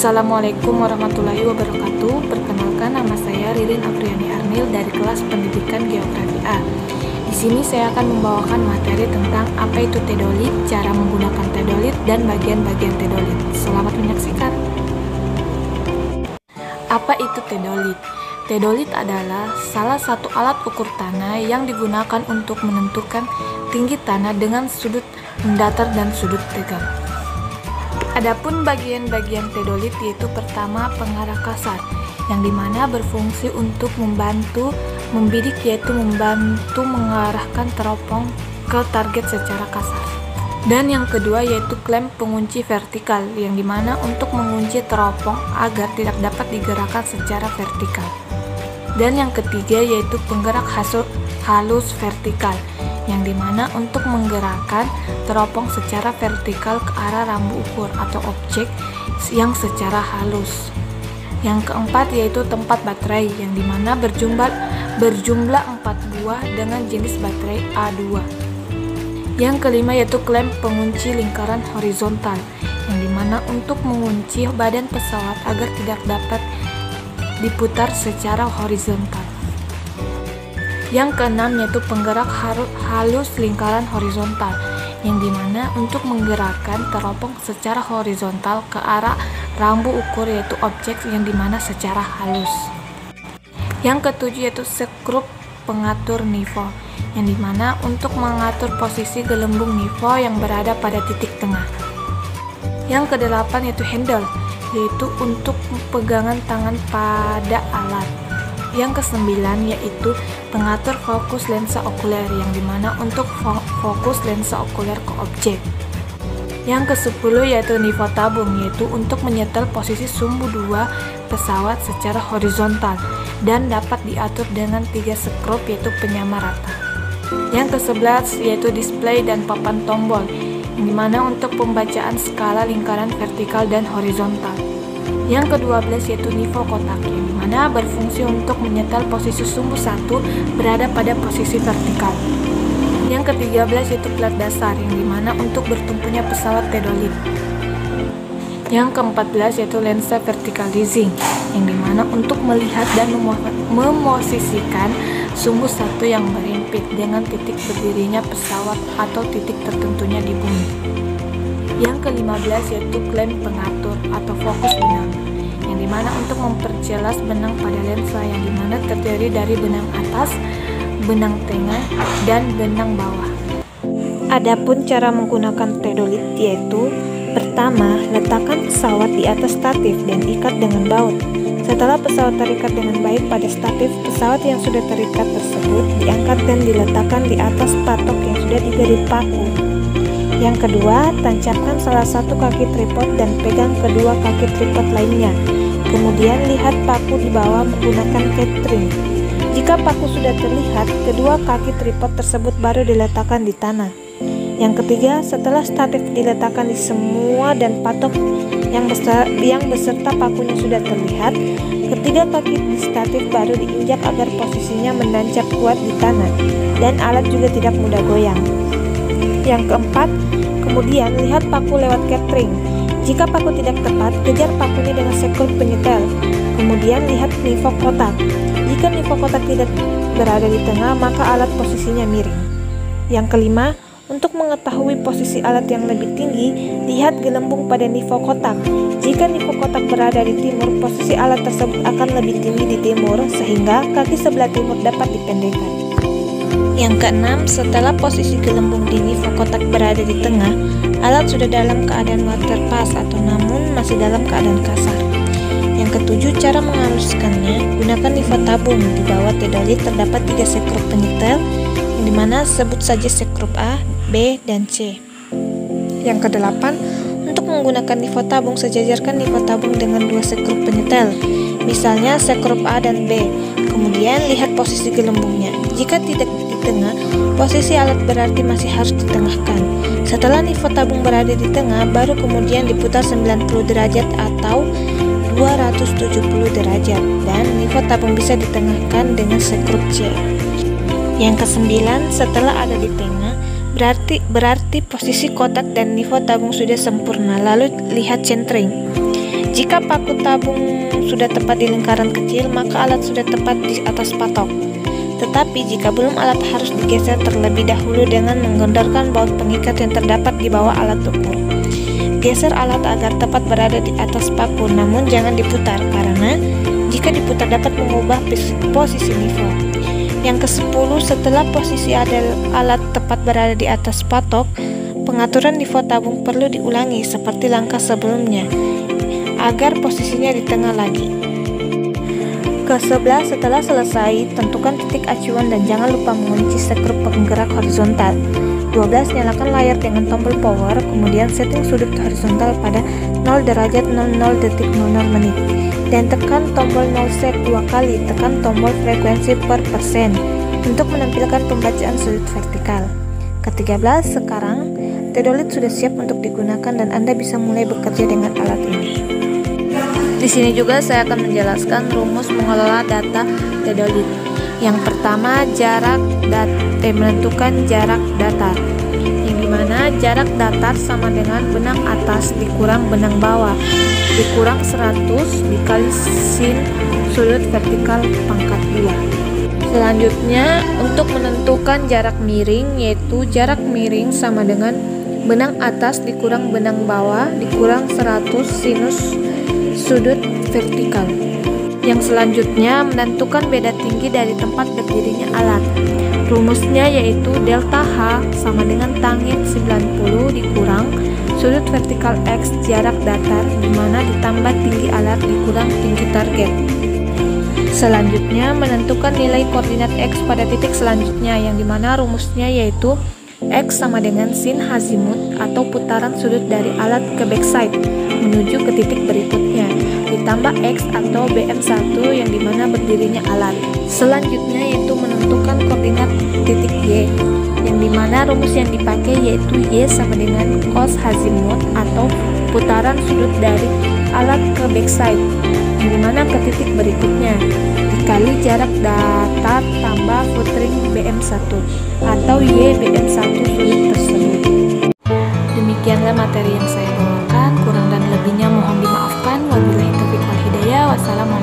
Assalamualaikum warahmatullahi wabarakatuh. Perkenalkan, nama saya Ririn Afriani Arnil dari kelas Pendidikan Geografi A. Di sini saya akan membawakan materi tentang apa itu tedolit, cara menggunakan tedolit, dan bagian-bagian tedolit. Selamat menyaksikan. Apa itu tedolit? Tedolit adalah salah satu alat ukur tanah yang digunakan untuk menentukan tinggi tanah dengan sudut mendatar dan sudut tegak. Adapun bagian-bagian tedolit yaitu pertama pengarah kasar, yang dimana berfungsi untuk membantu membidik, yaitu membantu mengarahkan teropong ke target secara kasar. Dan yang kedua yaitu klem pengunci vertikal, yang dimana untuk mengunci teropong agar tidak dapat digerakkan secara vertikal. Dan yang ketiga yaitu penggerak halus vertikal, yang dimana untuk menggerakkan teropong secara vertikal ke arah rambu ukur atau objek yang secara halus. Yang keempat yaitu tempat baterai, yang dimana berjumlah 4 buah dengan jenis baterai A2. Yang kelima yaitu klem pengunci lingkaran horizontal, yang dimana untuk mengunci badan pesawat agar tidak dapat diputar secara horizontal. Yang keenam yaitu penggerak halus lingkaran horizontal, yang dimana untuk menggerakkan teropong secara horizontal ke arah rambu ukur yaitu objek yang dimana secara halus. Yang ketujuh yaitu skrup pengatur nivå, yang dimana untuk mengatur posisi gelembung nivå yang berada pada titik tengah. Yang kedelapan yaitu handle, yaitu untuk pegangan tangan pada alat. Yang kesembilan yaitu pengatur fokus lensa okuler, yang dimana untuk fokus lensa okuler ke objek. Yang ke-10 yaitu nivå tabung, yaitu untuk menyetel posisi sumbu 2 pesawat secara horizontal dan dapat diatur dengan 3 skrup yaitu penyama rata. Yang ke-11 yaitu display dan papan tombol, yang dimana untuk pembacaan skala lingkaran vertikal dan horizontal. Yang ke-12 yaitu nivå kotak, yang dimana berfungsi untuk menyetel posisi sumbu 1 berada pada posisi vertikal. Yang ke-13 yaitu plat dasar, yang dimana untuk bertumpunya pesawat tedolit. Yang ke-14 yaitu lensa verticalizing, yang dimana untuk melihat dan memosisikan sumbu 1 yang berhimpit dengan titik berdirinya pesawat atau titik tertentunya di bumi. Yang ke-15 yaitu klem pengatur atau fokus benang, yang dimana untuk memperjelas benang pada lensa, yang dimana terdiri dari benang atas, benang tengah, dan benang bawah. Adapun cara menggunakan tedolit yaitu pertama, letakkan pesawat di atas statif dan ikat dengan baut. Setelah pesawat terikat dengan baik pada statif, pesawat yang sudah terikat tersebut diangkat dan diletakkan di atas patok yang sudah diberi paku. Yang kedua, tancapkan salah satu kaki tripod dan pegang kedua kaki tripod lainnya. Kemudian lihat paku di bawah menggunakan catering. Jika paku sudah terlihat, kedua kaki tripod tersebut baru diletakkan di tanah. Yang ketiga, setelah statif diletakkan di semua dan patok yang beserta pakunya sudah terlihat, ketiga kaki di statif baru diinjak agar posisinya menancap kuat di tanah dan alat juga tidak mudah goyang. Yang keempat, kemudian lihat paku lewat catering. Jika paku tidak tepat, kejar pakunya dengan skrup penyetel. Kemudian lihat nivå kotak. Jika nivå kotak tidak berada di tengah, maka alat posisinya miring. Yang kelima, untuk mengetahui posisi alat yang lebih tinggi, lihat gelembung pada nivå kotak. Jika nivå kotak berada di timur, posisi alat tersebut akan lebih tinggi di timur, sehingga kaki sebelah timur dapat dipendekkan. Yang keenam, setelah posisi gelembung di nivå kotak berada di tengah, alat sudah dalam keadaan waterpass atau namun masih dalam keadaan kasar. Yang ketujuh, cara menghaluskannya, gunakan nivå tabung. Di bawah tedolit terdapat 3 skrup penyetel, yang dimana sebut saja skrup A, B, dan C. Yang kedelapan, untuk menggunakan nivå tabung, sejajarkan nivå tabung dengan 2 skrup penyetel, misalnya skrup A dan B. Kemudian lihat posisi gelembungnya. Jika tidak di tengah, posisi alat berarti masih harus ditengahkan. Setelah nivå tabung berada di tengah, baru kemudian diputar 90 derajat atau 270 derajat, dan nivå tabung bisa ditengahkan dengan skrup C. Yang kesembilan, setelah ada di tengah, berarti posisi kotak dan nivå tabung sudah sempurna. Lalu lihat centering. Jika paku tabung sudah tepat di lingkaran kecil, maka alat sudah tepat di atas patok. Tetapi jika belum, alat harus digeser terlebih dahulu dengan menggendorkan baut pengikat yang terdapat di bawah alat ukur. Geser alat agar tepat berada di atas paku, namun jangan diputar, karena jika diputar dapat mengubah posisi nifo. Yang ke-10, setelah posisi alat tepat berada di atas patok, pengaturan nifo tabung perlu diulangi seperti langkah sebelumnya, agar posisinya di tengah lagi. Ke-11, setelah selesai, tentukan titik acuan dan jangan lupa mengunci skrup penggerak horizontal. 12, nyalakan layar dengan tombol power, kemudian setting sudut horizontal pada 0 derajat 00.00 menit, dan tekan tombol 0 sek 2 kali, tekan tombol frekuensi per persen untuk menampilkan pembacaan sudut vertikal. Ke-13, sekarang Tedolit sudah siap untuk digunakan dan Anda bisa mulai bekerja dengan alat ini. Di sini juga saya akan menjelaskan rumus mengelola data Tedolit. Yang pertama, menentukan jarak datar, yang dimana jarak datar sama dengan benang atas dikurang benang bawah dikurang 100 dikali sin sudut vertikal pangkat 2. Selanjutnya, untuk menentukan jarak miring, yaitu jarak miring sama dengan benang atas dikurang benang bawah dikurang 100 sinus sudut vertikal. Yang selanjutnya, menentukan beda tinggi dari tempat berdirinya alat. Rumusnya yaitu delta H sama dengan tangin 90 dikurang sudut vertikal X jarak datar, dimana ditambah tinggi alat dikurang tinggi target. Selanjutnya, menentukan nilai koordinat X pada titik selanjutnya, yang dimana rumusnya yaitu X sama dengan sin azimut atau putaran sudut dari alat ke backside menuju ke titik berikutnya, ditambah X atau BM1 yang dimana berdirinya alat. Selanjutnya yaitu menentukan koordinat titik Y, yang dimana rumus yang dipakai yaitu Y sama dengan cos azimut atau putaran sudut dari alat ke backside, yang dimana ke titik berikutnya, dikali jarak datar tambah footring BM1 atau Y BM1 sudut tersebut. Demikianlah materi yang saya bawakan, kurang dan lebihnya mohon dimaafkan. Wabillahi taufiq wal hidayah. Wassalamualaikum